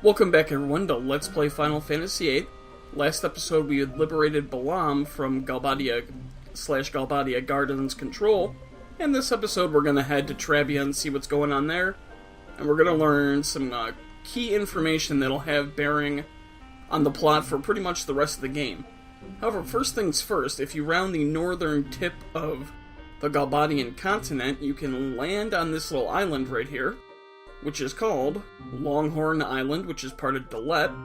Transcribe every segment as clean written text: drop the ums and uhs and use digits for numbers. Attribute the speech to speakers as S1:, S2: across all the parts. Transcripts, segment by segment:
S1: Welcome back everyone to Let's Play Final Fantasy VIII. Last episode we had liberated Balam from Galbadia Garden's control, and this episode we're going to head to Trabia and see what's going on there, and we're going to learn some key information that'll have bearing on the plot for pretty much the rest of the game. However, first things first, if you round the northern tip of the Galbadian continent, you can land on this little island right here, which is called Longhorn Island, which is part of Dalet,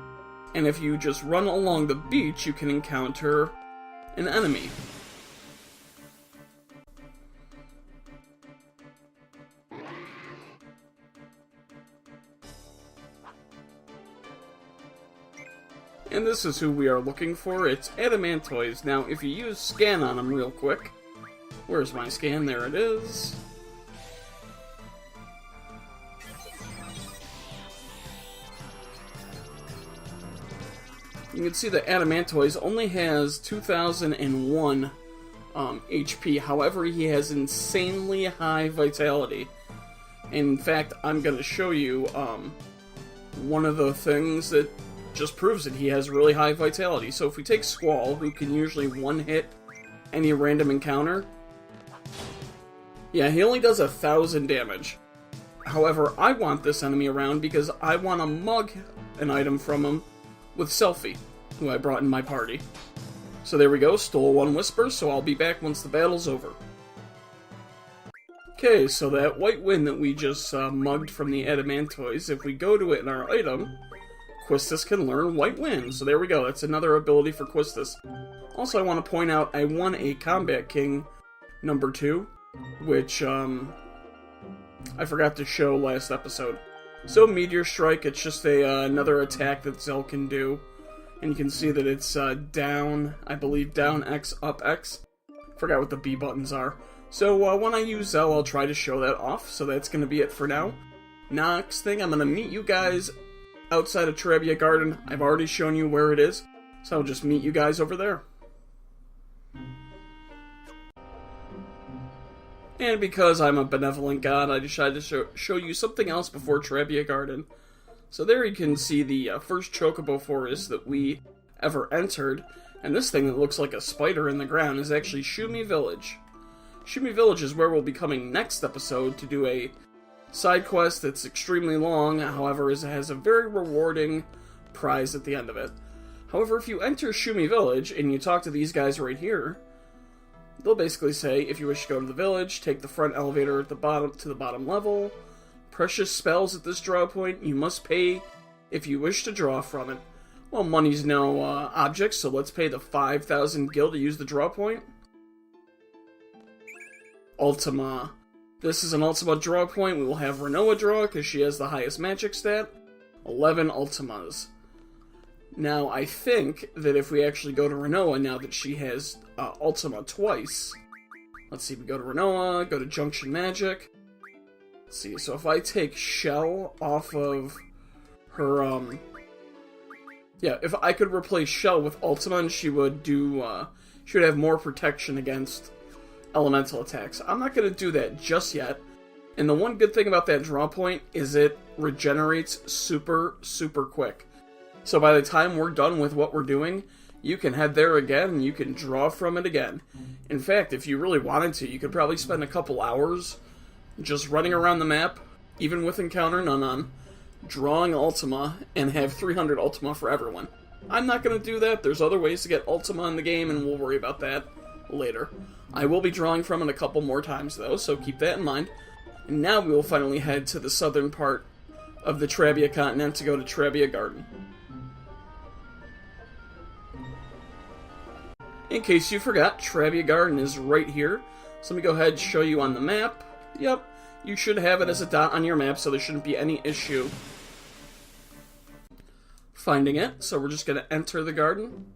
S1: and if you just run along the beach, you can encounter an enemy. And this is who we are looking for. It's Adamantoise. Now, if you use scan on them real quick, where's my scan? There it is. You can see that Adamantoise only has 2001 HP. However, he has insanely high vitality. In fact, I'm going to show you one of the things that just proves that he has really high vitality. So if we take Squall, who can usually one-hit any random encounter, yeah, he only does 1,000 damage. However, I want this enemy around because I want to mug an item from him with Selphie, who I brought in my party. So there we go, stole one whisper, so I'll be back once the battle's over. Okay, so that white wind that we just mugged from the Adamantoise, if we go to it in our item, Quistis can learn white wind. So there we go, that's another ability for Quistis. Also, I want to point out, I won a Combat King number 2, which I forgot to show last episode. So Meteor Strike, it's just another attack that Zell can do. And you can see that it's down, I believe, down X, up X. Forgot what the B buttons are. So when I use Zell, I'll try to show that off. So that's going to be it for now. Next thing, I'm going to meet you guys outside of Trabia Garden. I've already shown you where it is. So I'll just meet you guys over there. And because I'm a benevolent god, I decided to show you something else before Trabia Garden. So there you can see the first Chocobo forest that we ever entered, and this thing that looks like a spider in the ground is actually Shumi Village. Shumi Village is where we'll be coming next episode to do a side quest that's extremely long, however, it has a very rewarding prize at the end of it. However, if you enter Shumi Village and you talk to these guys right here, they'll basically say, if you wish to go to the village, take the front elevator at the bottom to the bottom level. Precious spells at this draw point, you must pay if you wish to draw from it. Well, money's no object, so let's pay the 5,000 gil to use the draw point. Ultima. This is an Ultima draw point. We will have Renoa draw, because she has the highest magic stat. 11 Ultimas. Now, I think that if we actually go to Renoa, now that she has Ultima twice, let's see, we go to Renoa, go to Junction Magic. Let's see, so if I take Shell off of her, yeah, if I could replace Shell with Ultima, and she would do, she would have more protection against elemental attacks. I'm not going to do that just yet, and the one good thing about that draw point is it regenerates super, super quick. So by the time we're done with what we're doing, you can head there again, and you can draw from it again. In fact, if you really wanted to, you could probably spend a couple hours just running around the map, even with Encounter None on, drawing Ultima, and have 300 Ultima for everyone. I'm not going to do that. There's other ways to get Ultima in the game, and we'll worry about that later. I will be drawing from it a couple more times, though, so keep that in mind. And now we will finally head to the southern part of the Trabia continent to go to Trabia Garden. In case you forgot, Trabia Garden is right here. So let me go ahead and show you on the map. Yep, you should have it as a dot on your map, so there shouldn't be any issue finding it. So we're just going to enter the garden.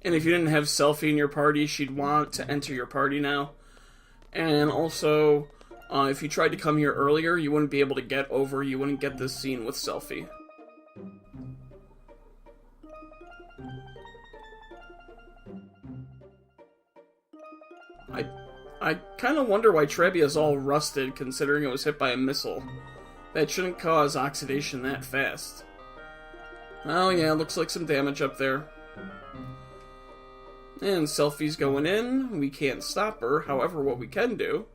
S1: And if you didn't have Selphie in your party, she'd want to enter your party now. And also, if you tried to come here earlier, you wouldn't be able to get over, you wouldn't get this scene with Selphie. I kind of wonder why Trabia is all rusted, considering it was hit by a missile That shouldn't cause oxidation that fast. Oh yeah, looks like some damage up there. And Selphie's going in. We can't stop her. However, what we can do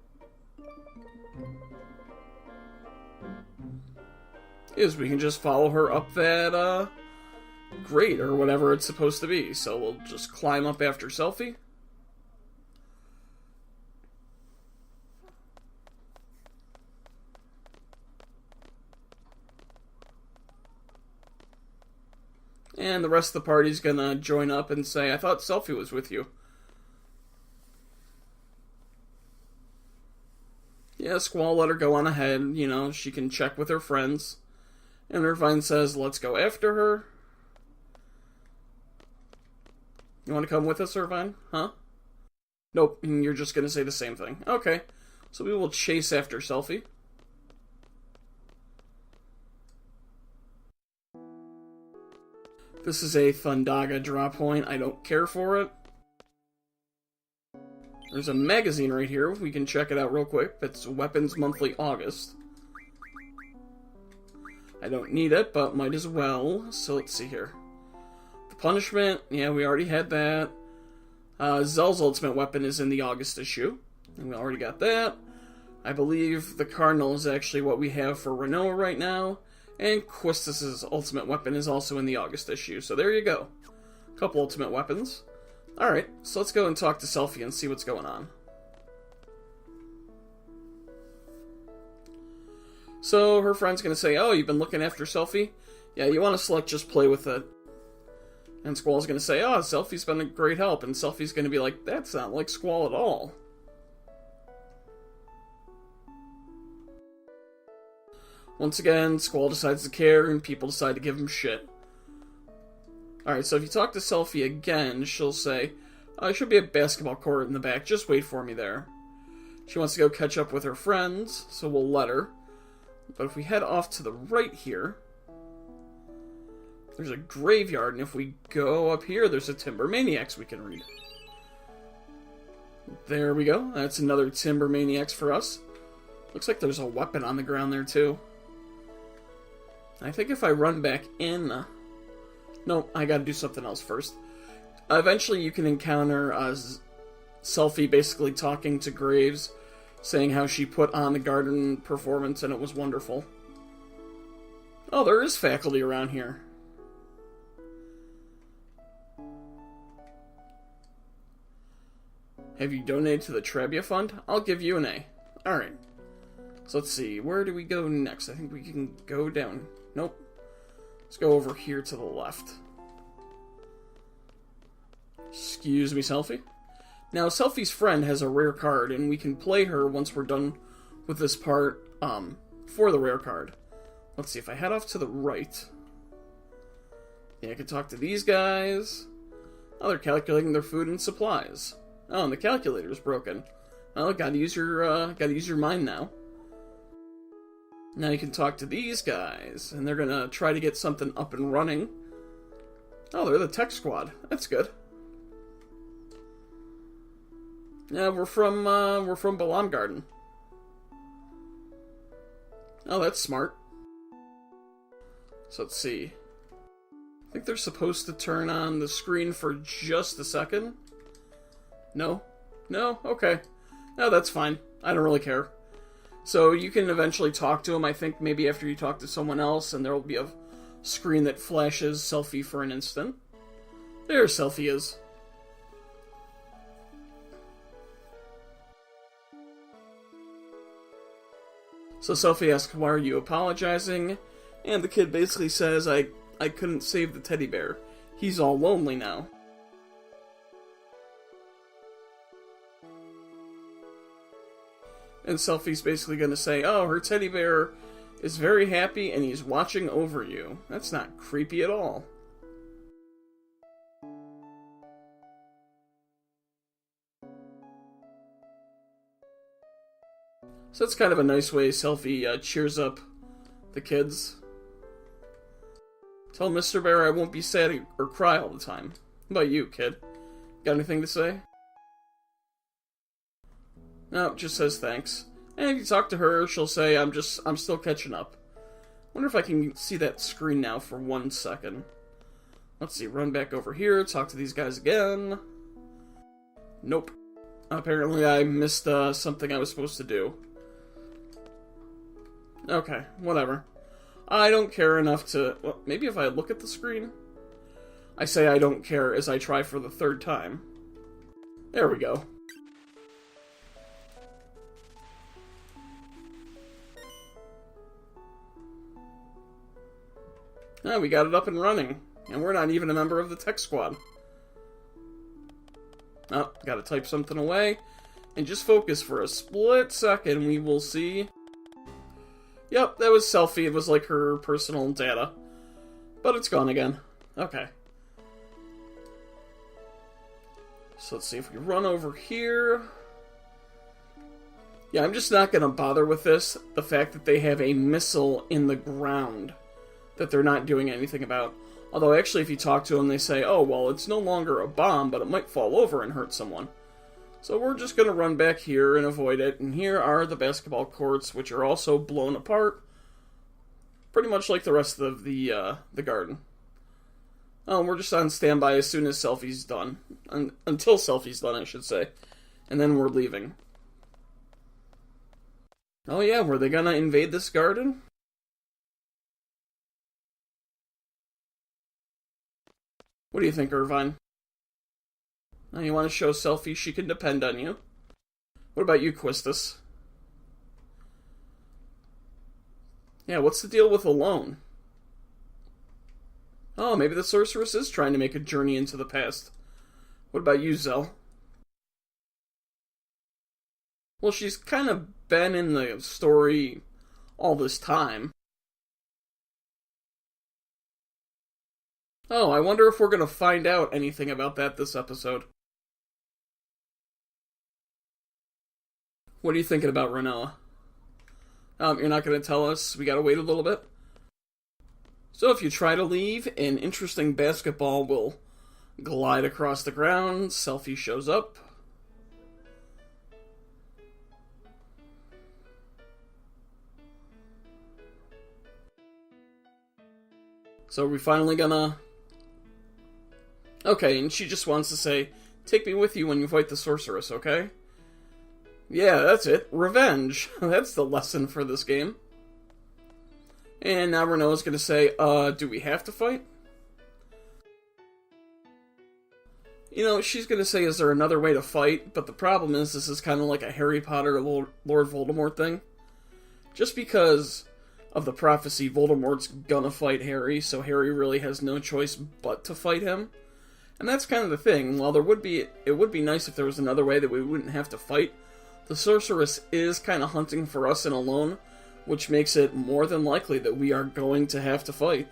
S1: is we can just follow her up that grate or whatever it's supposed to be. So we'll just climb up after Selphie. And the rest of the party's gonna join up and say, I thought Selphie was with you. Yeah, Squall let her go on ahead. You know, she can check with her friends. And Irvine says, let's go after her. You want to come with us, Irvine? Huh? Nope, you're just gonna say the same thing. Okay, so we will chase after Selphie. This is a Thundaga draw point. I don't care for it. There's a magazine right here. We can check it out real quick. It's Weapons Monthly August. I don't need it, but might as well. So let's see here. The Punishment. Yeah, we already had that. Zell's Ultimate Weapon is in the August issue. And we already got that. I believe the Cardinal is actually what we have for Renoa right now. And Quistis' Ultimate Weapon is also in the August issue. So there you go. A couple Ultimate Weapons. Alright, so let's go and talk to Selphie and see what's going on. So her friend's going to say, oh, you've been looking after Selphie? Yeah, you want to select just play with it. And Squall's going to say, oh, Selphie's been a great help. And Selphie's going to be like, that's not like Squall at all. Once again, Squall decides to care, and people decide to give him shit. Alright, so if you talk to Selphie again, she'll say, there should be a basketball court in the back, just wait for me there. She wants to go catch up with her friends, so we'll let her. But if we head off to the right here, there's a graveyard, and if we go up here, there's a Timber Maniacs we can read. There we go, that's another Timber Maniacs for us. Looks like there's a weapon on the ground there, too. I think if I run back in... No, I gotta do something else first. Eventually you can encounter Selphie basically talking to Graves, saying how she put on the garden performance and it was wonderful. Oh, there is faculty around here. Have you donated to the Trabia Fund? I'll give you an A. Alright. So let's see, where do we go next? I think we can go down. Nope. Let's go over here to the left. Excuse me, Selphie. Now, Selphie's friend has a rare card, and we can play her once we're done with this part for the rare card. Let's see, if I head off to the right... Yeah, I can talk to these guys. Oh, they're calculating their food and supplies. Oh, and the calculator's broken. Well, gotta use your mind now. Now you can talk to these guys, and they're gonna try to get something up and running. Oh, they're the tech squad. That's good. Yeah, we're from VIII Garden. Oh, that's smart. So let's see. I think they're supposed to turn on the screen for just a second. No? No? Okay. No, that's fine. I don't really care. So you can eventually talk to him, I think, maybe after you talk to someone else, and there will be a screen that flashes Selphie for an instant. There Selphie is. So Selphie asks, why are you apologizing? And the kid basically says, I couldn't save the teddy bear. He's all lonely now. And Selphie's basically going to say, oh, her teddy bear is very happy and he's watching over you. That's not creepy at all. So that's kind of a nice way Selphie cheers up the kids. Tell Mr. Bear I won't be sad or cry all the time. How about you, kid? Got anything to say? No, just says thanks. And if you talk to her, she'll say, I'm still catching up. Wonder if I can see that screen now for 1 second. Let's see, run back over here, talk to these guys again. Nope. Apparently I missed something I was supposed to do. Okay, whatever. I don't care enough to... Well, maybe if I look at the screen? I say I don't care as I try for the 3rd time. There we go. Ah, we got it up and running. And we're not even a member of the tech squad. Oh, gotta type something away. And just focus for a split second, we will see... Yep, that was Selphie. It was like her personal data. But it's gone again. Okay. So let's see if we run over here. Yeah, I'm just not going to bother with this. The fact that they have a missile in the ground that they're not doing anything about. Although actually if you talk to them, they say, oh, well, it's no longer a bomb, but it might fall over and hurt someone. So we're just going to run back here and avoid it. And here are the basketball courts, which are also blown apart. Pretty much like the rest of the garden. We're just on standby as soon as Selphie's done. Until Selphie's done, I should say. And then we're leaving. Oh yeah, were they going to invade this garden? What do you think, Irvine? Now you want to show Selphie she can depend on you. What about you, Quistis? Yeah, what's the deal with Alone? Oh, maybe the Sorceress is trying to make a journey into the past. What about you, Zell? Well, she's kind of been in the story all this time. Oh, I wonder if we're going to find out anything about that this episode. What are you thinking about Renoa? You're not going to tell us? We got to wait a little bit? So if you try to leave, an interesting basketball will glide across the ground. Selphie shows up. So are we finally gonna... Okay, and she just wants to say, take me with you when you fight the Sorceress, okay? Yeah, that's it. Revenge. That's the lesson for this game. And now Renoa's gonna say, do we have to fight? You know, she's gonna say, is there another way to fight? But the problem is, this is kind of like a Harry Potter Lord Voldemort thing. Just because of the prophecy, Voldemort's gonna fight Harry, so Harry really has no choice but to fight him. And that's kind of the thing. While it would be nice if there was another way that we wouldn't have to fight, the Sorceress is kind of hunting for us in Alone, which makes it more than likely that we are going to have to fight.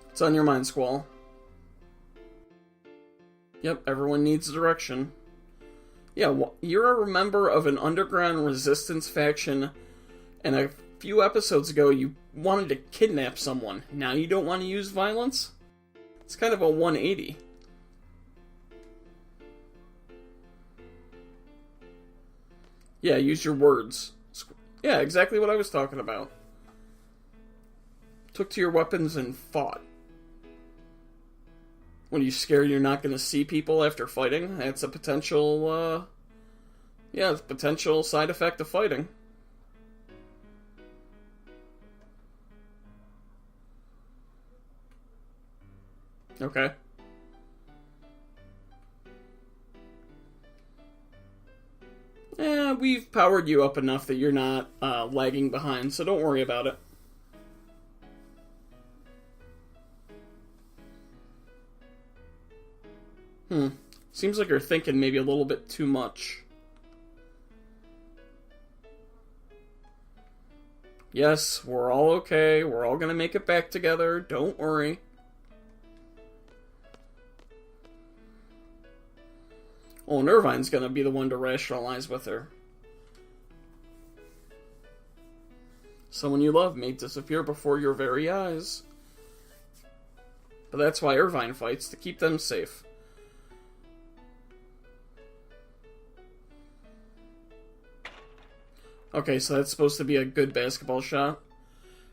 S1: What's on your mind, Squall? Yep, everyone needs direction. Yeah, you're a member of an underground resistance faction, and a few episodes ago you wanted to kidnap someone. Now you don't want to use violence? It's kind of a 180. Yeah, use your words. Yeah, exactly what I was talking about. Took to your weapons and fought. When you're scared you're not going to see people after fighting, that's a potential, it's a potential side effect of fighting. Okay. We've powered you up enough that you're not lagging behind, so don't worry about it. Seems like you're thinking maybe a little bit too much. Yes, we're all okay. We're all gonna make it back together. Don't worry. Oh, Irvine's gonna be the one to rationalize with her. Someone you love may disappear before your very eyes. But that's why Irvine fights, to keep them safe. Okay, so that's supposed to be a good basketball shot.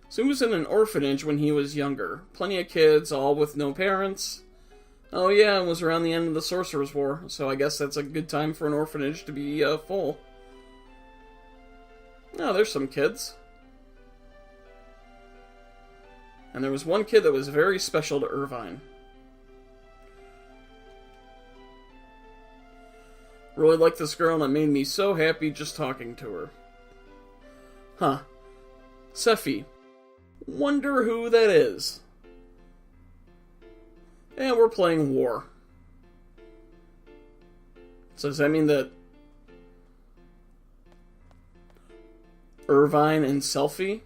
S1: So he was in an orphanage when he was younger. Plenty of kids, all with no parents. Oh yeah, it was around the end of the Sorceress War, so I guess that's a good time for an orphanage to be full. Oh, there's some kids. And there was one kid that was very special to Irvine. Really liked this girl and it made me so happy just talking to her. Huh. Selphie. Wonder who that is. And we're playing war. So does that mean that Irvine and Selphie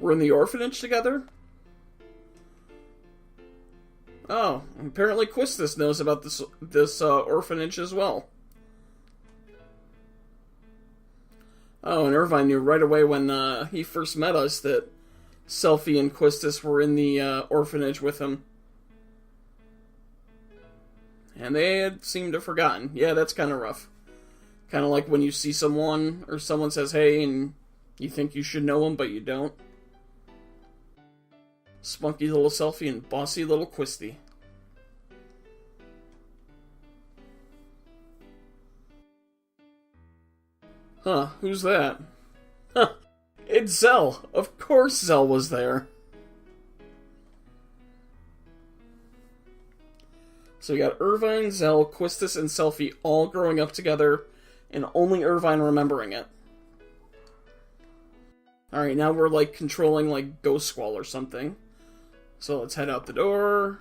S1: were in the orphanage together? Oh, apparently Quistis knows about this orphanage as well. Oh, and Irvine knew right away when he first met us that Selphie and Quistis were in the orphanage with him. And they had seemed to have forgotten. Yeah, that's kind of rough. Kind of like when you see someone, or someone says, hey, and you think you should know them, but you don't. Spunky little Selphie and bossy little Quisty. Huh, who's that? Huh, it's Zell. Of course Zell was there. So we got Irvine, Zell, Quistis, and Selphie all growing up together, and only Irvine remembering it. Alright, now we're like controlling like Ghost Squall or something. So let's head out the door.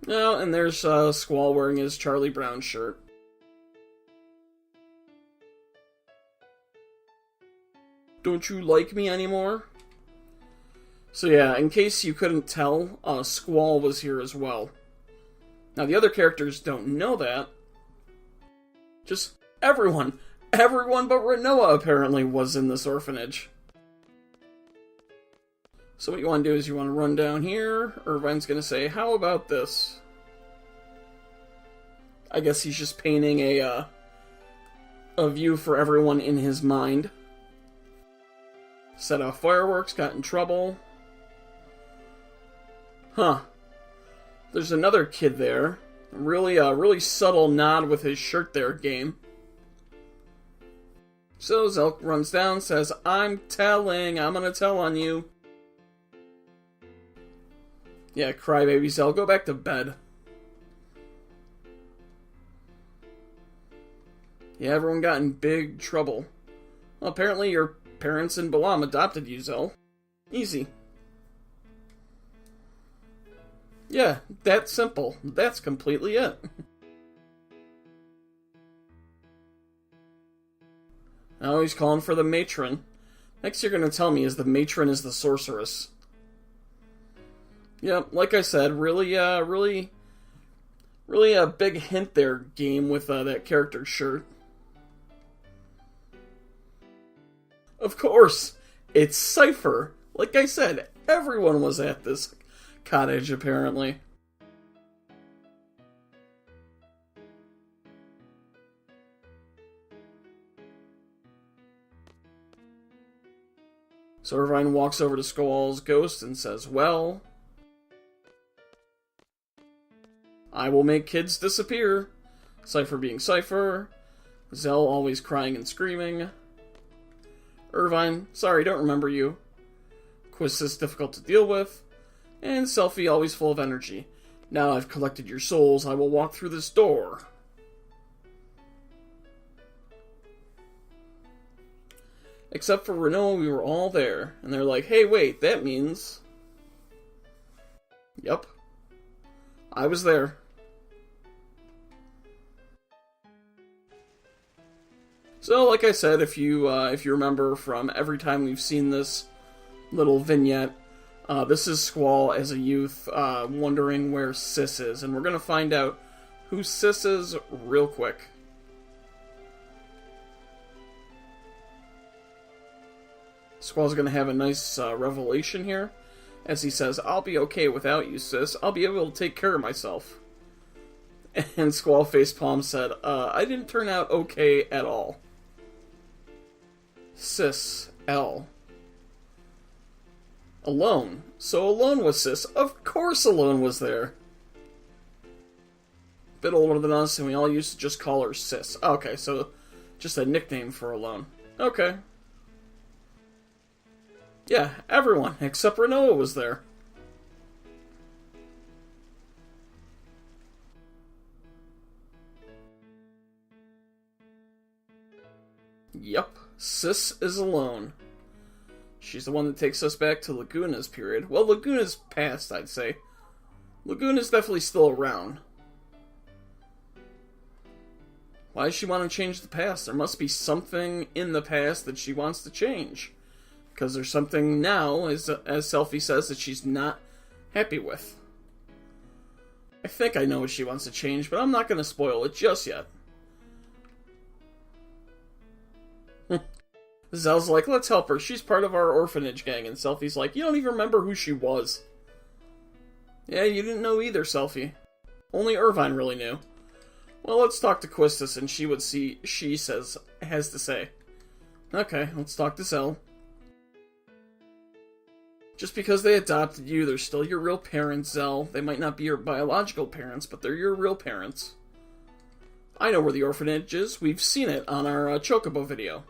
S1: Oh, and there's Squall wearing his Charlie Brown shirt. Don't you like me anymore? So yeah, in case you couldn't tell, Squall was here as well. Now the other characters don't know that. Just everyone but Renoa apparently was in this orphanage. So what you want to do is you want to run down here. Irvine's going to say, how about this? I guess he's just painting a view for everyone in his mind. Set off fireworks, got in trouble. Huh. There's another kid there. Really subtle nod with his shirt there, game. So Zelk runs down, says, I'm gonna tell on you. Yeah, crybaby Zell, go back to bed. Yeah, everyone got in big trouble. Well, apparently your parents in Balam adopted you, Zell. Easy. Yeah, that's simple. That's completely it. Now he's calling for the matron. Next you're going to tell me is the matron is the sorceress. Yeah, like I said, really a big hint there, game, with that character shirt. Of course, it's Cypher. Like I said, everyone was at this cottage, apparently. So Irvine walks over to Squall's ghost and says, well, I will make kids disappear. Cypher being Cypher. Zell always crying and screaming. Irvine, sorry, don't remember you. Quistis difficult to deal with. And Selphie always full of energy. Now I've collected your souls, I will walk through this door. Except for Renoa, we were all there. And they're like, hey, wait, that means... Yep. I was there. So, like I said, if you remember from every time we've seen this little vignette, this is Squall as a youth wondering where Sis is. And we're going to find out who Sis is real quick. Squall's going to have a nice revelation here, as he says, I'll be okay without you, Sis. I'll be able to take care of myself. And Squall Facepalm said, I didn't turn out okay at all. Sis, L. Alone. So Alone was Sis. Of course Alone was there. Bit older than us, and we all used to just call her Sis. Okay, so just a nickname for Alone. Okay. Yeah, everyone except Renoa was there. Yup, Sis is Alone. She's the one that takes us back to Laguna's period. Well, Laguna's past, I'd say. Laguna's definitely still around. Why does she want to change the past? There must be something in the past that she wants to change. Because there's something now, as Selphie says, that she's not happy with. I think I know what she wants to change, but I'm not going to spoil it just yet. Zell's like, let's help her. She's part of our orphanage gang. And Selphie's like, you don't even remember who she was. Yeah, you didn't know either, Selphie. Only Irvine really knew. Well, let's talk to Quistis and see what she has to say. Okay, let's talk to Zell. Just because they adopted you, they're still your real parents, Zell. They might not be your biological parents, but they're your real parents. I know where the orphanage is. We've seen it on our Chocobo video.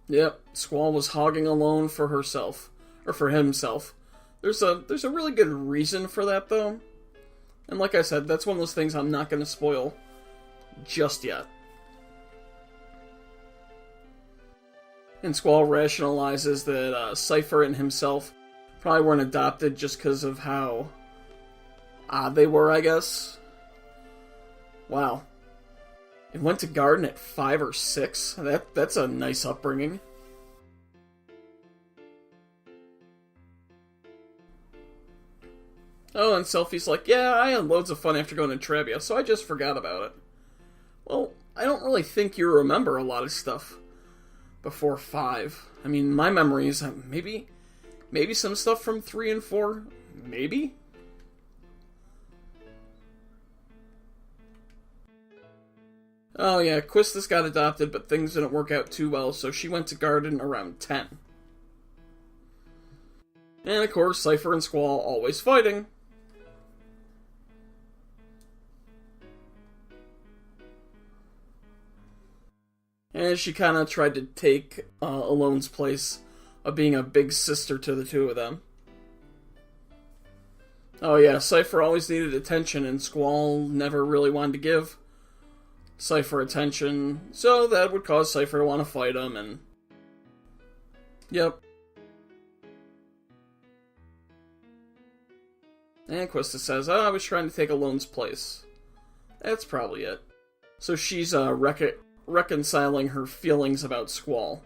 S1: Yep, Squall was hogging Alone for herself. Or for himself. There's a really good reason for that, though. And like I said, that's one of those things I'm not going to spoil just yet. And Squall rationalizes that Cypher and himself probably weren't adopted just because of how odd they were, I guess. Wow. It went to Garden at 5 or 6. That's a nice upbringing. Oh, and Selphie's like, yeah, I had loads of fun after going to Trabia, so I just forgot about it. Well, I don't really think you remember a lot of stuff before 5. I mean, my memories, maybe some stuff from 3 and 4, maybe? Oh yeah, Quistis got adopted, but things didn't work out too well, so she went to Garden around 10. And of course, Cypher and Squall always fighting. And she kind of tried to take Alone's place of being a big sister to the two of them. Oh yeah, Cypher always needed attention, and Squall never really wanted to give Cypher attention, so that would cause Cypher to want to fight him, and... Yep. And Quistis says, I was trying to take Alone's place. That's probably it. So she's reconciling her feelings about Squall.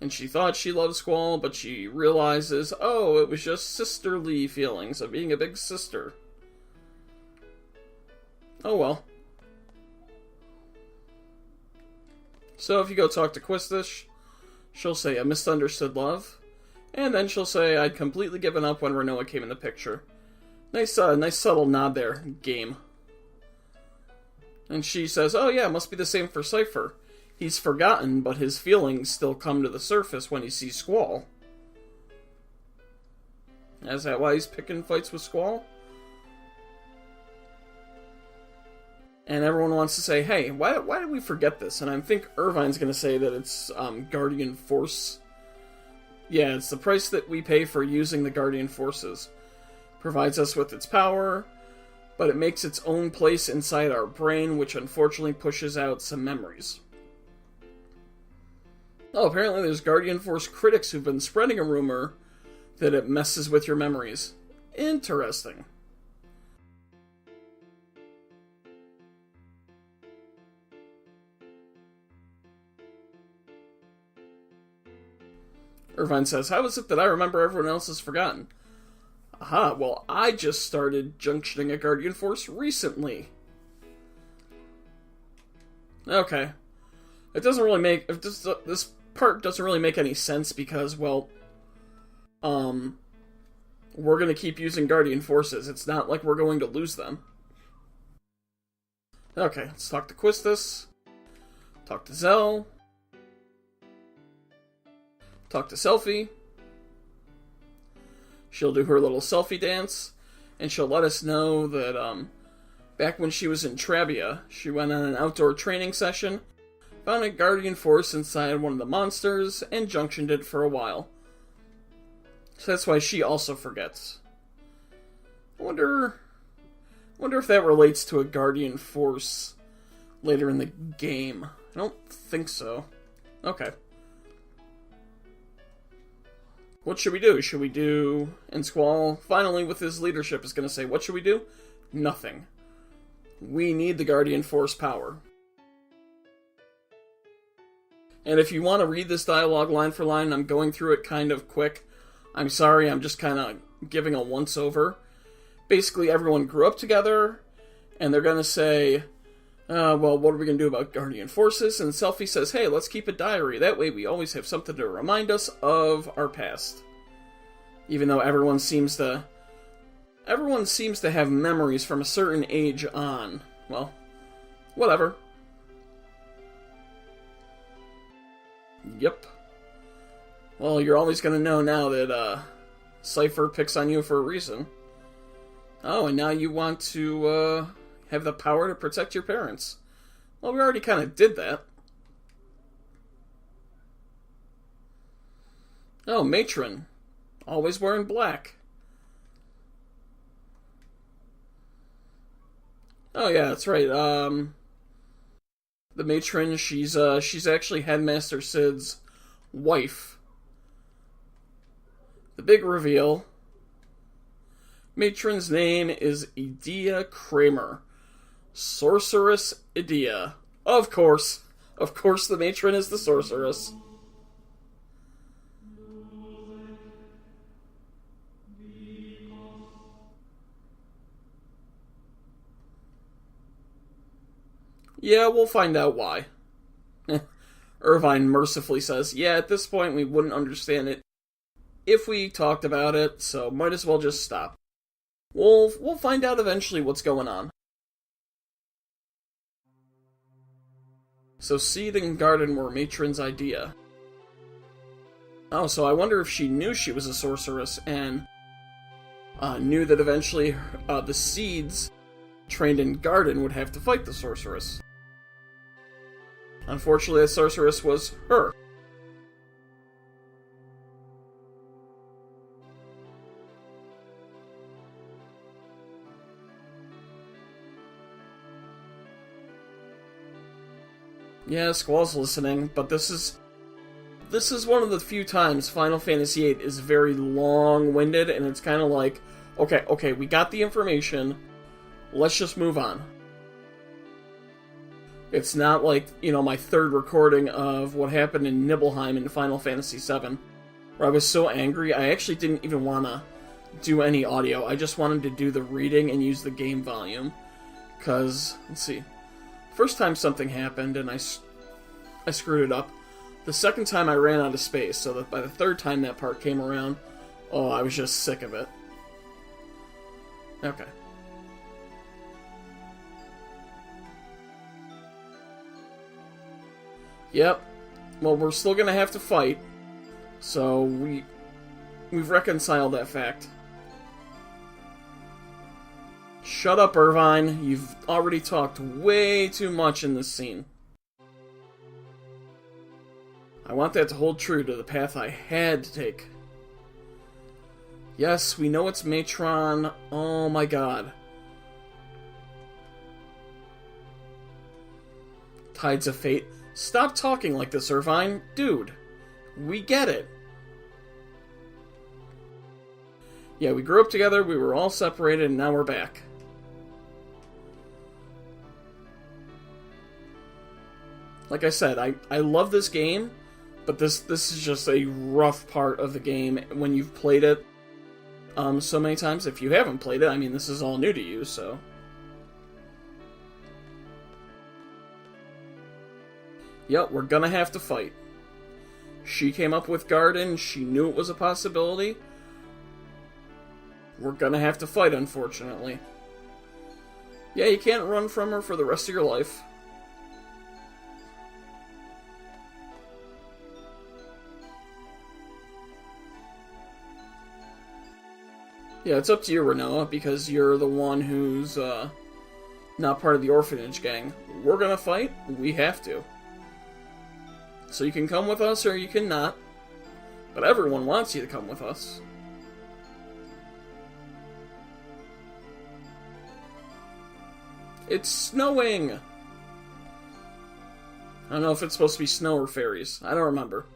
S1: And she thought she loved Squall, but she realizes, oh, it was just sisterly feelings of being a big sister. Oh well. So if you go talk to Quistis, she'll say a misunderstood love, and then she'll say I'd completely given up when Renoa came in the picture. Nice subtle nod there, game. And she says, oh yeah, it must be the same for Cypher. He's forgotten, but his feelings still come to the surface when he sees Squall. Is that why he's picking fights with Squall? And everyone wants to say, hey, why did we forget this? And I think Irvine's going to say that it's Guardian Force. Yeah, it's the price that we pay for using the Guardian Forces. Provides us with its power, but it makes its own place inside our brain, which unfortunately pushes out some memories. Oh, apparently there's Guardian Force critics who've been spreading a rumor that it messes with your memories. Interesting. Irvine says, how is it that I remember everyone else has forgotten? Aha, well, I just started junctioning a Guardian Force recently. Okay. It doesn't really make... This part doesn't really make any sense because, well... we're going to keep using Guardian Forces. It's not like we're going to lose them. Okay, let's talk to Quistis. Talk to Zell. Talk to Selphie. She'll do her little selfie dance, and she'll let us know that back when she was in Trabia, she went on an outdoor training session, found a Guardian Force inside one of the monsters, and junctioned it for a while. So that's why she also forgets. I wonder if that relates to a Guardian Force later in the game. I don't think so. Okay. What should we do? Should we do... And Squall, finally, with his leadership, is going to say, what should we do? Nothing. We need the Guardian Force power. And if you want to read this dialogue line for line, I'm going through it kind of quick. I'm sorry, I'm just kind of giving a once-over. Basically, everyone grew up together, and they're going to say, well, what are we going to do about Guardian Forces? And Selphie says, hey, let's keep a diary. That way we always have something to remind us of our past. Even though everyone seems to have memories from a certain age on. Well, whatever. Yep. Well, you're always going to know now that Cypher picks on you for a reason. Oh, and now you want to have the power to protect your parents. Well, we already kind of did that. Oh, Matron. Always wearing black. Oh, yeah, that's right. The Matron, she's actually Headmaster Sid's wife. The big reveal. Matron's name is Edea Kramer. Sorceress Edea. Of course. Of course the Matron is the Sorceress. Yeah, we'll find out why. Irvine mercifully says, yeah, at this point we wouldn't understand it if we talked about it, so might as well just stop. We'll find out eventually what's going on. So Seed and Garden were Matron's idea. Oh, so I wonder if she knew she was a sorceress and knew that eventually the Seeds trained in Garden would have to fight the sorceress. Unfortunately, the sorceress was her. Yeah, Squall's listening, but this is one of the few times Final Fantasy VIII is very long-winded, and it's kind of like, okay, we got the information, let's just move on. It's not like, my third recording of what happened in Nibelheim in Final Fantasy VII, where I was so angry, I actually didn't even want to do any audio. I just wanted to do the reading and use the game volume. Because, let's see, first time something happened and I screwed it up. The second time I ran out of space, so that by the third time that part came around, oh, I was just sick of it. Okay. Yep. Well, we're still gonna have to fight. So we've reconciled that fact. Shut up, Irvine. You've already talked way too much in this scene. I want that to hold true to the path I had to take. Yes, we know it's Matron. Oh my god. Tides of Fate. Stop talking like this, Irvine. Dude, we get it. Yeah, we grew up together, we were all separated, and now we're back. Like I said, I love this game, but this is just a rough part of the game when you've played it so many times. If you haven't played it, I mean, this is all new to you, so... Yep, we're gonna have to fight. She came up with Garden, she knew it was a possibility. we're gonna have to fight, unfortunately. Yeah, you can't run from her for the rest of your life. Yeah, it's up to you, Renoa, because you're the one who's, not part of the Orphanage gang. We're gonna fight, we have to. So you can come with us, or you can not. But everyone wants you to come with us. It's snowing! I don't know if it's supposed to be snow or fairies. I don't remember.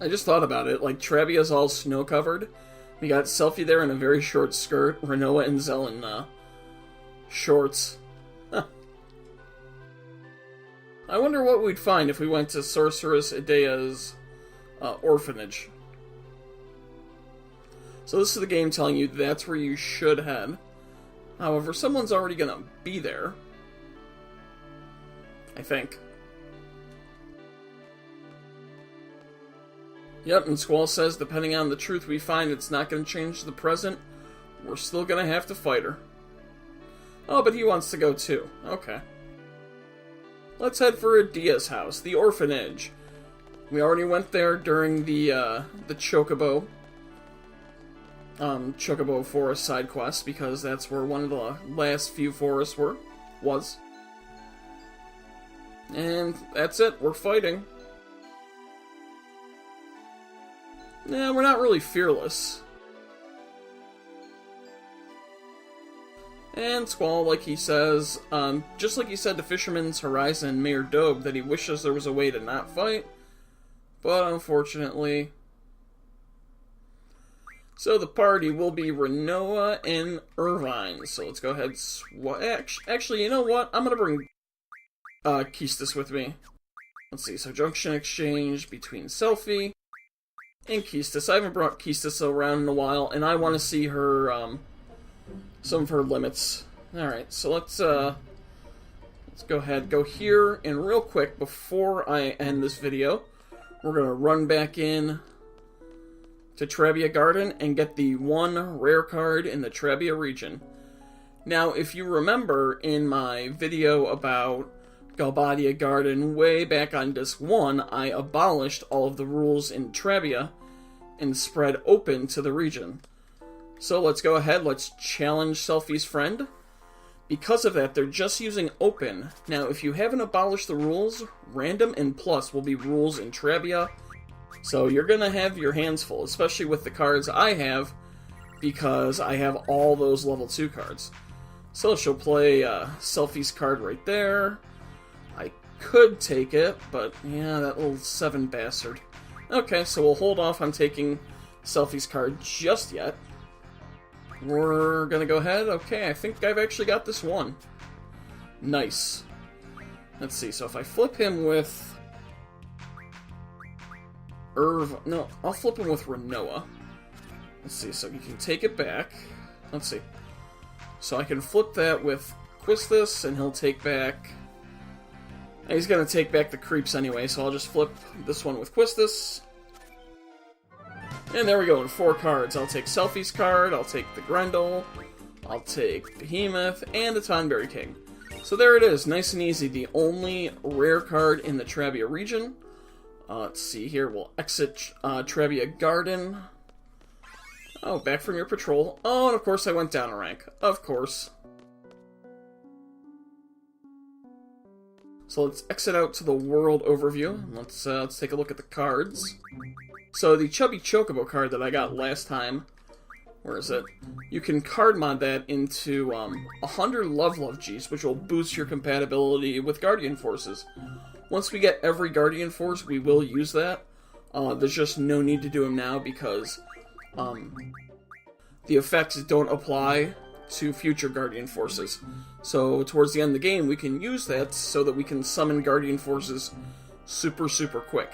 S1: I just thought about it, like, Trabia's all snow-covered. We got Selphie there in a very short skirt, Renoa and Zell in, shorts. Huh. I wonder what we'd find if we went to Sorceress Idea's, orphanage. So this is the game telling you that's where you should head. However, someone's already gonna be there. I think. Yep, and Squall says, depending on the truth we find, it's not going to change the present. We're still going to have to fight her. Oh, but he wants to go too. Okay. Let's head for Adia's house, the orphanage. We already went there during the Chocobo, Chocobo Forest side quest, because that's where one of the last few forests was. And that's it, we're fighting. Nah, we're not really fearless. And Squall, like he says, just like he said to Fisherman's Horizon and Mayor Dobe, that he wishes there was a way to not fight. But unfortunately... So the party will be Renoa and Irvine. So let's go ahead and... Actually, you know what? I'm gonna bring Keistis with me. Let's see, so Junction Exchange between Selphie and Keistis. I haven't brought Keistis around in a while, and I want to see her, some of her limits. Alright, so let's go ahead, go here, and real quick, before I end this video, we're going to run back in to Trabia Garden and get the one rare card in the Trabia region. Now, if you remember in my video about Galbadia Garden way back on Disc 1, I abolished all of the rules in Trabia and spread open to the region. So let's go ahead, let's challenge Selphie's friend. Because of that, they're just using open. Now, if you haven't abolished the rules, random and plus will be rules in Trabia. So you're gonna have your hands full, especially with the cards I have, because I have all those level 2 cards. So she'll play Selphie's card right there. I could take it, but yeah, that little 7 bastard. Okay, so we'll hold off on taking Selphie's card just yet. We're gonna go ahead. Okay, I think I've actually got this one. Nice. Let's see, so if I flip him with... No, I'll flip him with Renoa. Let's see, so you can take it back. Let's see. So I can flip that with Quistis, and he'll take back... He's going to take back the creeps anyway, so I'll just flip this one with Quistis. And there we go, in 4 cards. I'll take Selphie's card, I'll take the Grendel, I'll take Behemoth, and the Tonberry King. So there it is, nice and easy, the only rare card in the Trabia region. Let's see here, we'll exit Trabia Garden. Oh, back from your patrol. Oh, and of course I went down a rank. Of course. So let's exit out to the world overview. Let's take a look at the cards. So the Chubby Chocobo card that I got last time, where is it? You can card mod that into 100 Love G's, which will boost your compatibility with Guardian Forces. Once we get every Guardian Force, we will use that. There's just no need to do them now because the effects don't apply to future Guardian Forces. So towards the end of the game, we can use that so that we can summon Guardian Forces super quick.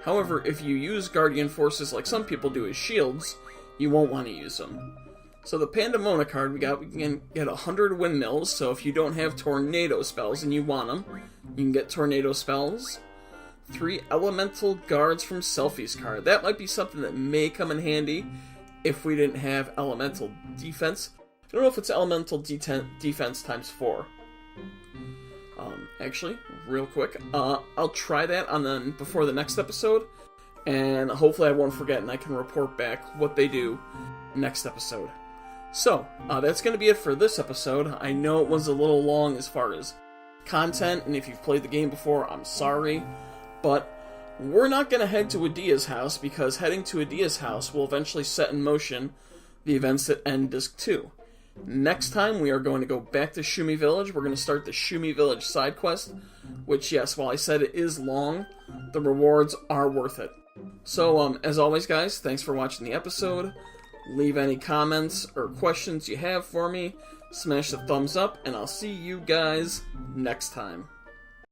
S1: However, if you use Guardian Forces like some people do as shields, you won't want to use them. So the Pandemona card we can get 100 windmills, so if you don't have tornado spells and you want them, you can get tornado spells. 3 elemental guards from Selphie's card. That might be something that may come in handy if we didn't have elemental defense. I don't know if it's elemental defense times 4. Actually, real quick, I'll try that before the next episode, and hopefully I won't forget and I can report back what they do next episode. So, that's going to be it for this episode. I know it was a little long as far as content, and if you've played the game before, I'm sorry, but we're not going to head to Adia's house, because heading to Adia's house will eventually set in motion the events that end Disc 2. Next time, we are going to go back to Shumi Village. We're going to start the Shumi Village side quest, which, yes, while I said it is long, the rewards are worth it. So, as always, guys, thanks for watching the episode. Leave any comments or questions you have for me. Smash the thumbs up, and I'll see you guys next time.